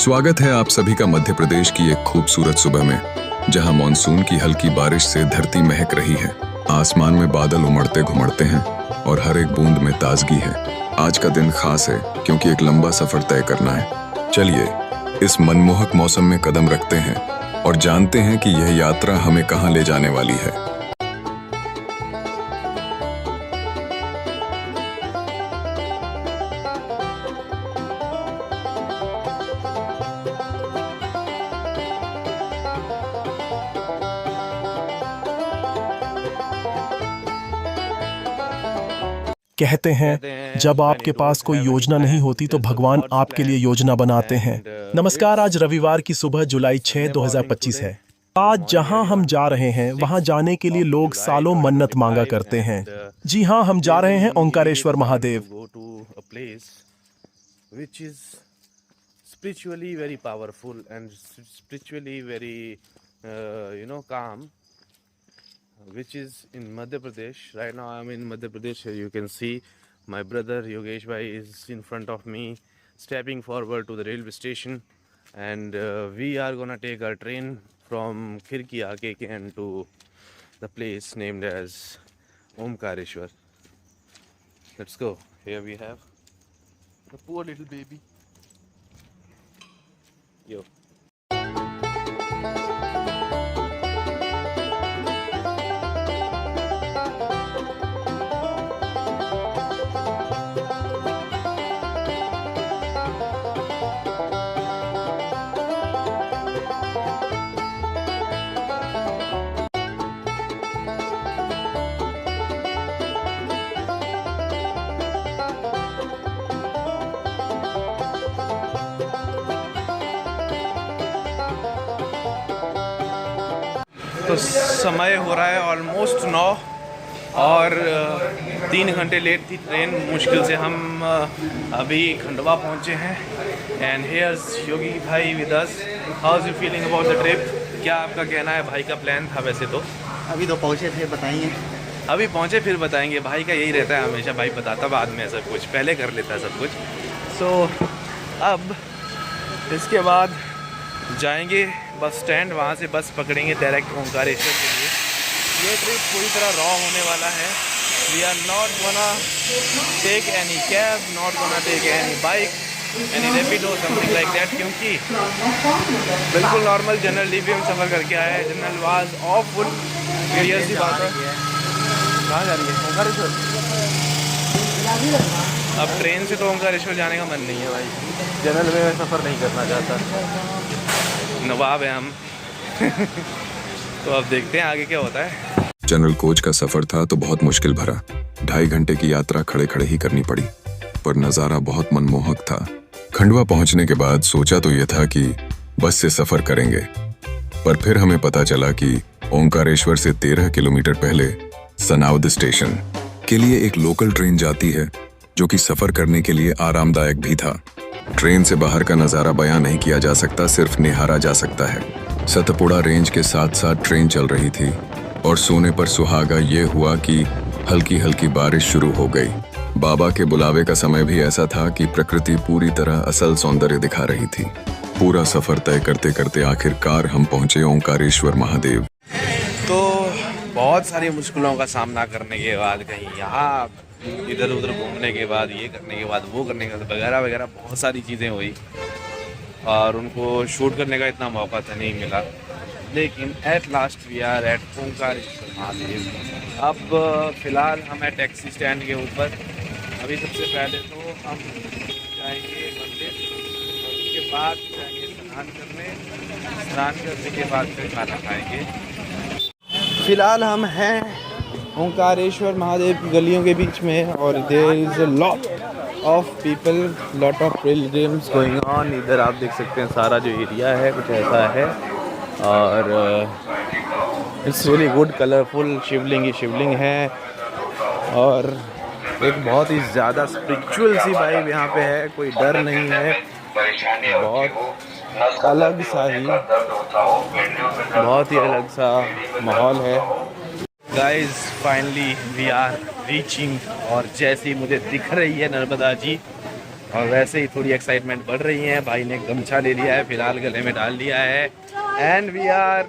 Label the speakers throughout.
Speaker 1: स्वागत है आप सभी का मध्य प्रदेश की एक खूबसूरत सुबह में, जहां मानसून की हल्की बारिश से धरती महक रही है। आसमान में बादल उमड़ते घुमड़ते हैं और हर एक बूंद में ताजगी है। आज का दिन खास है क्योंकि एक लंबा सफर तय करना है। चलिए इस मनमोहक मौसम में कदम रखते हैं और जानते हैं कि यह यात्रा हमें कहां ले जाने वाली है।
Speaker 2: कहते हैं जब आपके पास कोई योजना नहीं होती तो भगवान आपके लिए योजना बनाते हैं। नमस्कार, आज रविवार की सुबह जुलाई 6, 2025 है। आज जहां हम जा रहे हैं वहां जाने के लिए लोग सालों मन्नत मांगा करते हैं। जी हां, हम जा रहे हैं Omkareshwar Mahadev.
Speaker 3: Spiritually very powerful and spiritually very calm, which is in Madhya Pradesh. Right now I'm in Madhya Pradesh. Here you can see my brother Yogesh bhai is in front of me, stepping forward to the railway station, and we are gonna take our train from Khirki KKN to the place named as Omkareshwar. Let's go. Here we have the poor little baby. Yo. तो समय हो रहा है almost 9 और 3 घंटे late थी train. मुश्किल से हम अभी खंडवा पहुंचे हैं। एंड हियर्स योगी भाई with us. How is you feeling about the trip? क्या आपका कहना है? भाई का प्लान था वैसे तो।
Speaker 4: अभी तो पहुंचे थे, बताइए।
Speaker 3: अभी पहुंचे फिर बताएंगे। भाई का यही रहता है हमेशा, भाई बताता बाद में सब कुछ, पहले कर लेता है सब कुछ। सो अब इसके बाद जाएंगे बस स्टैंड, वहाँ से बस पकड़ेंगे डायरेक्ट ओंकारेश्वर के लिए। ये ट्रिप पूरी तरह रॉ होने वाला है। We are not gonna take any cab, not gonna take any bike, any Rapido, something like that, क्योंकि बिल्कुल नॉर्मल जनरल में हम सफ़र करके आए हैं। General was awful. क्लियर सी बात है। कहाँ जा रही है? ओंकारेश्वर। अब ट्रेन से तो ओंकारेश्वर जाने का मन नहीं है भाई। जनरल में मैं सफ़र नहीं करना चाहता। नवाब है हम। तो अब देखते हैं आगे क्या होता है।
Speaker 1: जनरल कोच का सफर था तो बहुत मुश्किल भरा। 2.5 घंटे की यात्रा खड़े खड़े ही करनी पड़ी, पर नज़ारा बहुत मनमोहक था। खंडवा पहुंचने के बाद सोचा तो ये था कि बस से सफर करेंगे, पर फिर हमें पता चला कि ओंकारेश्वर से 13 किलोमीटर पहले सनाउद स्टेशन के लिए एक लोकल ट्रेन जाती है, जो कि सफर करने के लिए आरामदायक भी था। ट्रेन से बाहर का नज़ारा बयां नहीं किया जा सकता, सिर्फ निहारा जा सकता है। सतपुड़ा रेंज के साथ साथ ट्रेन चल रही थी और सोने पर सुहागा ये हुआ कि हल्की हल्की बारिश शुरू हो गई। बाबा के बुलावे का समय भी ऐसा था कि प्रकृति पूरी तरह असल सौंदर्य दिखा रही थी। पूरा सफर तय करते करते आखिरकार हम पहुंचे ओंकारेश्वर महादेव।
Speaker 3: तो बहुत सारी मुश्किलों का सामना करने के बाद, कहीं यहाँ इधर उधर घूमने के बाद, ये करने के बाद, वो करने के बाद, वगैरह वगैरह बहुत सारी चीज़ें हुई और उनको शूट करने का इतना मौका तो नहीं मिला। लेकिन at last we are at Omkareshwar Mahadev. अब फ़िलहाल हम है टैक्सी स्टैंड के ऊपर। अभी सबसे पहले तो हम जाएंगे मंदिर और उसके बाद जाएंगे स्नान करने। स्नान करने के बाद फिर खाना खाएंगे। फ़िलहाल हम हैं ओंकारेश्वर महादेव की गलियों के बीच में और there is a lot of people, lot of pilgrims going on. इधर आप देख सकते हैं सारा जो एरिया है कुछ ऐसा है और इट्स रियली गुड, कलरफुल। शिवलिंग ही शिवलिंग है और एक बहुत ही ज़्यादा स्पिरिचुअल सी वाइब यहाँ पे है। कोई डर नहीं है, बहुत अलग सा ही, बहुत ही अलग सा माहौल है। Guys finally we are reaching और जैसी मुझे दिख रही है नर्मदा जी, और वैसे ही थोड़ी एक्साइटमेंट बढ़ रही है। भाई ने गमछा ले लिया है, फिलहाल गले में डाल लिया है। And we are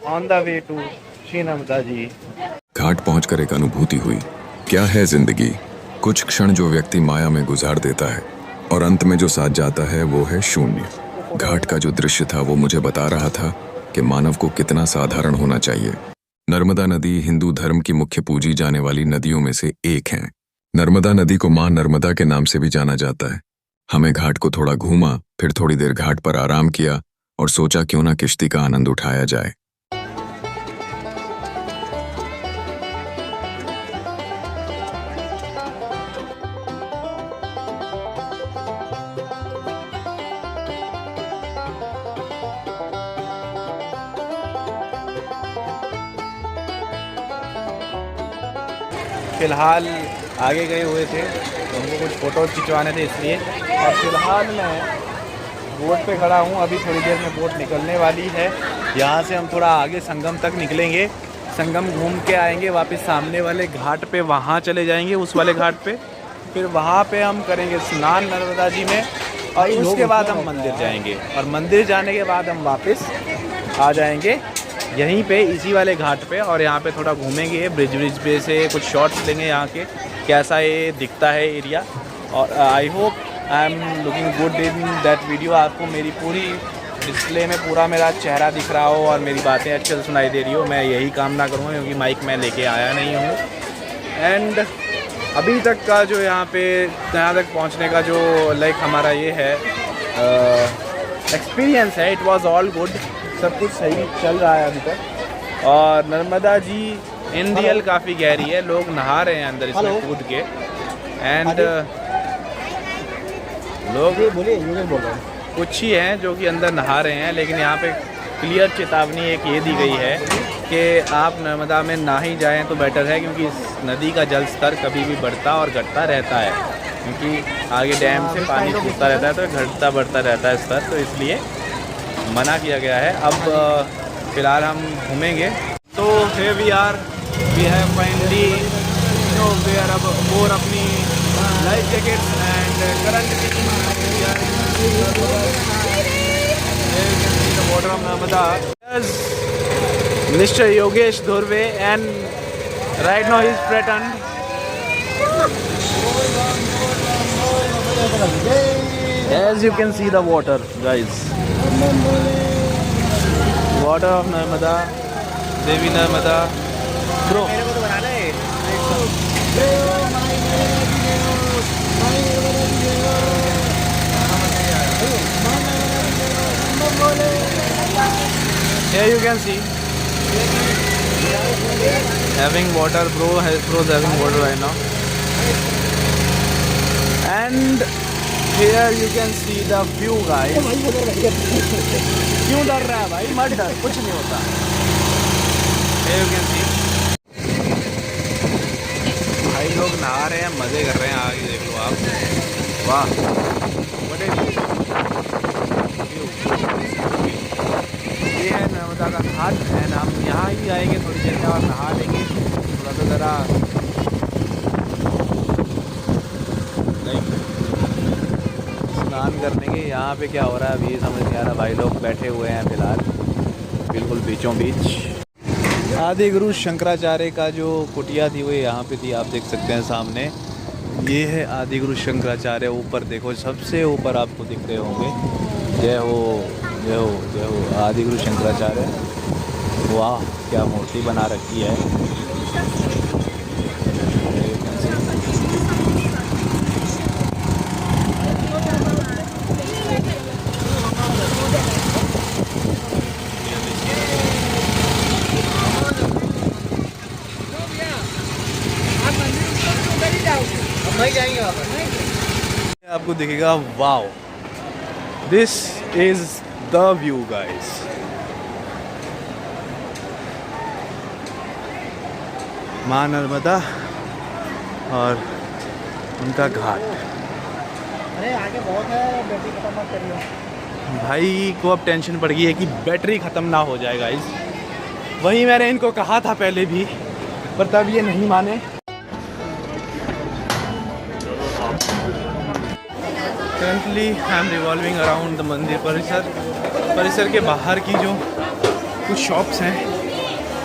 Speaker 3: on the way to Shri Narmada ji.
Speaker 1: घाट पहुंचकर एक अनुभूति हुई। क्या है जिंदगी? कुछ क्षण जो व्यक्ति माया में गुजार देता है और अंत में जो साथ जाता है वो है शून्य। घाट का जो दृश्य था वो मुझे बता रहा था कि मानव को कितना साधारण होना चाहिए। नर्मदा नदी हिंदू धर्म की मुख्य पूजी जाने वाली नदियों में से एक है। नर्मदा नदी को मां नर्मदा के नाम से भी जाना जाता है। हमें घाट को थोड़ा घूमा, फिर थोड़ी देर घाट पर आराम किया और सोचा क्यों ना किश्ती का आनंद उठाया जाए।
Speaker 3: फ़िलहाल आगे गए हुए थे तो हमको कुछ फ़ोटो खिंचवाने थे इसलिए, और फ़िलहाल मैं बोट पे खड़ा हूँ। अभी थोड़ी देर में बोट निकलने वाली है। यहाँ से हम थोड़ा आगे संगम तक निकलेंगे, संगम घूम के आएंगे वापस सामने वाले घाट पे, वहाँ चले जाएंगे उस वाले घाट पे। फिर वहाँ पे हम करेंगे स्नान नर्मदा जी में, और उसके बाद हम मंदिर जाएंगे, और मंदिर जाने के बाद हम वापस आ जाएंगे यहीं पे इसी वाले घाट पे। और यहाँ पे थोड़ा घूमेंगे, ब्रिज पे से कुछ शॉट्स लेंगे यहाँ के, कैसा ये दिखता है एरिया। और I hope I am looking good in that video. आपको मेरी पूरी डिस्प्ले में पूरा मेरा चेहरा दिख रहा हो और मेरी बातें अच्छे से सुनाई दे रही हो। मैं यही कामना करूँगा, क्योंकि माइक मैं लेके आया नहीं हूँ। एंड अभी तक का जो यहाँ पे यहाँ तक पहुँचने का जो लाइक हमारा ये है एक्सपीरियंस है, इट वाज ऑल गुड। सब कुछ सही चल रहा है अभी तक। और नर्मदा जी इन रियल काफ़ी गहरी है, लोग नहा रहे हैं अंदर इसमें कूद के। एंड लोग कुछ ही हैं जो कि अंदर नहा रहे हैं, लेकिन यहाँ पे क्लियर चेतावनी एक ये दी गई है कि आप नर्मदा में ना ही जाएं तो बेटर है, क्योंकि इस नदी का जल स्तर कभी भी बढ़ता और घटता रहता है, क्योंकि आगे डैम से पानी छूटता रहता है तो घटता बढ़ता रहता है स्तर, तो इसलिए मना किया गया है। अब फ़िलहाल हम घूमेंगे। तो here we are, we have finally wear अब मोर अपनी life jackets and currently the water of Narmada. Yes, Mr. Yogesh Dhurve, and right now he is threatened. As you can see the water, guys. Water of Narmada, Devi Narmada. Bro. Here you can see having water. Bro's having water right now, and here you can see the view, guys. क्यों डर रहा है भाई? मत डर, कुछ नहीं होता। Here you can see भाई लोग नहा रहे हैं, मजे कर रहे हैं। आगे देख लो आप, वाह ये है नर्मदा का घाट है। हम यहाँ ही आएंगे थोड़ी देर में और नहा लेंगे। थोड़ा सा ज़रा लाइक स्नान करने के। यहाँ पे क्या हो रहा है अभी समझ नहीं आ रहा। भाई लोग बैठे हुए हैं फ़िलहाल बिल्कुल बीचों बीच। आदि गुरु शंकराचार्य का जो कुटिया थी वो यहाँ पे थी, आप देख सकते हैं सामने। ये है आदि गुरु शंकराचार्य। ऊपर देखो, सबसे ऊपर आपको दिख रहे होंगे। जय हो जय हो जय हो आदि गुरु शंकराचार्य। वाह क्या मूर्ति बना रखी है। आपको दिखेगा, wow this is the view guys. माँ नर्मदा और उनका घाट।
Speaker 4: अरे आगे बहुत है, बैटरी खत्म मत करियो।
Speaker 3: भाई को अब टेंशन पड़ गई है कि बैटरी ख़त्म ना हो जाए गाइस। वही मैंने इनको कहा था पहले भी, पर तब ये नहीं माने। Currently I am revolving around the मंदिर परिसर के बाहर की जो कुछ शॉप्स हैं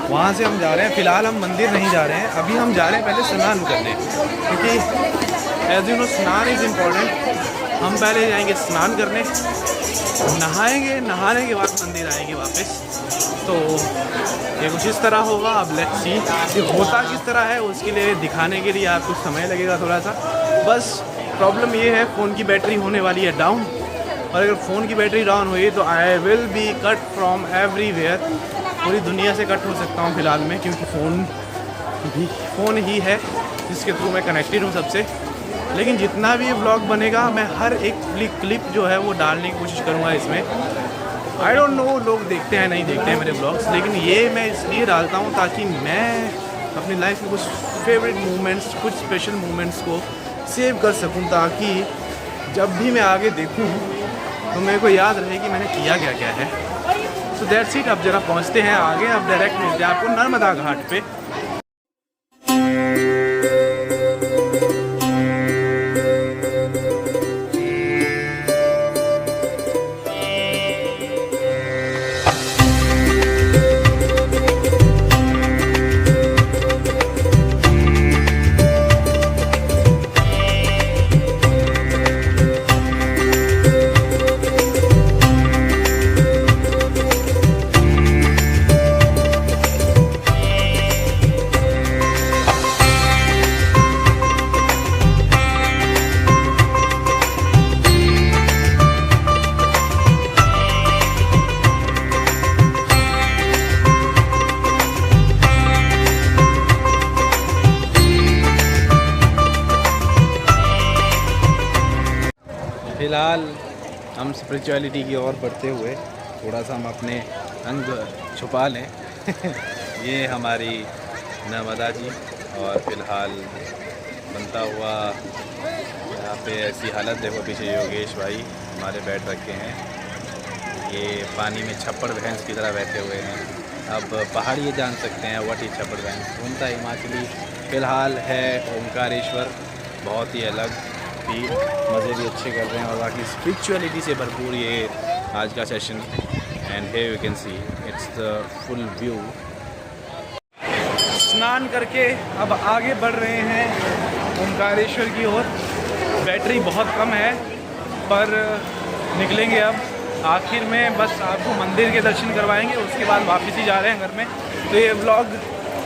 Speaker 3: वहाँ से हम जा रहे हैं। फ़िलहाल हम मंदिर नहीं जा रहे हैं, अभी हम जा रहे हैं पहले स्नान करने, क्योंकि एज यू नो स्नान इज़ इम्पॉर्टेंट। हम पहले जाएंगे स्नान करने, नहाएंगे, नहाने के बाद मंदिर आएंगे वापस। तो ये कुछ इस तरह होगा। अब लेट्स सी कि होता किस तरह है, उसके लिए दिखाने के लिए आपको समय लगेगा थोड़ा सा। बस प्रॉब्लम ये है, फ़ोन की बैटरी होने वाली है डाउन, और अगर फ़ोन की बैटरी डाउन हुई तो I will be cut from everywhere. पूरी दुनिया से कट हो सकता हूँ फ़िलहाल में, क्योंकि फ़ोन ही है जिसके थ्रू मैं कनेक्टेड हूँ सबसे। लेकिन जितना भी व्लॉग बनेगा मैं हर एक क्लिप जो है वो डालने की कोशिश करूँगा इसमें। आई डोंट नो लोग देखते हैं नहीं देखते हैं मेरे व्लॉग्स, लेकिन ये मैं इसलिए डालता हूँ ताकि मैं अपनी लाइफ में कुछ फेवरेट मोमेंट्स, कुछ स्पेशल मोमेंट्स को सेव कर सकूँ, ताकि जब भी मैं आगे देखूँ तो मेरे को याद रहे कि मैंने किया क्या क्या है। So that's it. अब जरा पहुँचते हैं आगे। अब डायरेक्ट मिलते हैं आपको नर्मदा घाट पे। फ़िलहाल हम स्पिरिचुअलिटी की ओर बढ़ते हुए थोड़ा सा हम अपने अंग छुपा लें। ये हमारी नर्मदा जी, और फ़िलहाल बनता हुआ यहाँ पे ऐसी हालत देखो, पीछे योगेश भाई हमारे बैठ रखे हैं, ये पानी में छप्पड़ भैंस की तरह बैठे हुए हैं। अब पहाड़ी ये जान सकते हैं व्हाट इज छप्पड़ भैंस। घूमता हिमाचली फ़िलहाल है ओमकारेश्वर, बहुत ही अलग फील, मज़े भी अच्छे कर रहे हैं, और बाकी स्पिरिचुअलिटी से भरपूर ये आज का session. And here you can see it's the full view. स्नान करके अब आगे बढ़ रहे हैं ओमकारेश्वर की ओर। बैटरी बहुत कम है पर निकलेंगे अब। आखिर में बस आपको मंदिर के दर्शन करवाएंगे, उसके बाद वापस ही जा रहे हैं घर में। तो ये व्लॉग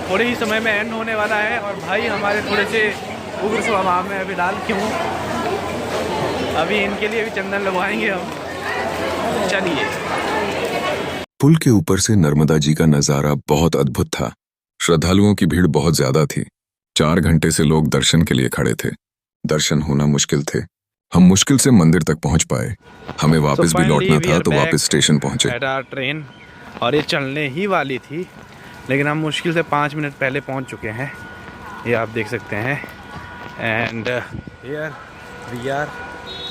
Speaker 3: थोड़े ही समय में एंड होने वाला है, और भाई हमारे थोड़े से उग्र स्वभाव में अभी डाल क्यों, अभी इनके लिए भी चंदन लगवाएंगे हम। चलिए।
Speaker 1: पुल के ऊपर से नर्मदा जी का नजारा बहुत अद्भुत था। श्रद्धालुओं की भीड़ बहुत ज्यादा थी। 4 घंटे से लोग दर्शन के लिए खड़े थे। दर्शन होना मुश्किल थे। हम मुश्किल से मंदिर तक पहुंच पाए। हमें वापस भी लौटना था, तो वापस स्टेशन पहुंचे।
Speaker 3: ट्रेन, और ये चलने ही वाली थी, लेकिन हम मुश्किल से 5 मिनट पहले पहुंच चुके हैं। ये आप देख सकते हैं। And here we are.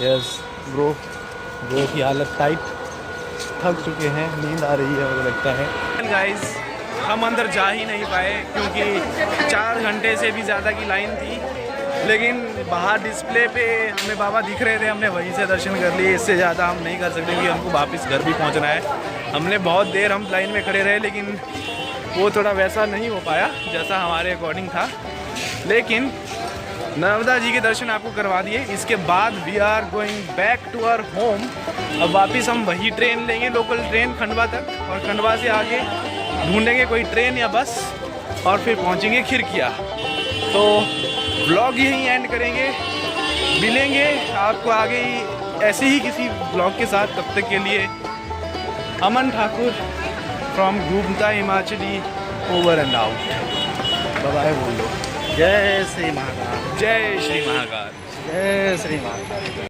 Speaker 3: Yes bro की हालत टाइट, थक चुके हैं, नींद आ रही है मुझे लगता है। गाइस हम अंदर जा ही नहीं पाए क्योंकि 4 घंटे से भी ज़्यादा की लाइन थी, लेकिन बाहर डिस्प्ले पे हमें बाबा दिख रहे थे, हमने वहीं से दर्शन कर लिए। इससे ज़्यादा हम नहीं कर सकते क्योंकि हमको वापस घर भी पहुंचना है। हमने बहुत देर हम लाइन में खड़े रहे, लेकिन वो थोड़ा वैसा नहीं हो पाया जैसा हमारे अकॉर्डिंग था। लेकिन नर्मदा जी के दर्शन आपको करवा दिए। इसके बाद we are going back to our home. अब वापस हम वही ट्रेन लेंगे, लोकल ट्रेन खंडवा तक, और खंडवा से आगे ढूंढेंगे कोई ट्रेन या बस, और फिर पहुंचेंगे खिरकिया। तो ब्लॉग यहीं एंड करेंगे, मिलेंगे आपको आगे ही ऐसे ही किसी ब्लॉग के साथ। तब तक के लिए अमन Thakur from Ghumta Himachali over and out. Bye bye बोल दो।
Speaker 4: जय श्री महाकाल।
Speaker 3: जय श्री महाकाल।
Speaker 4: जय श्री महाकाल।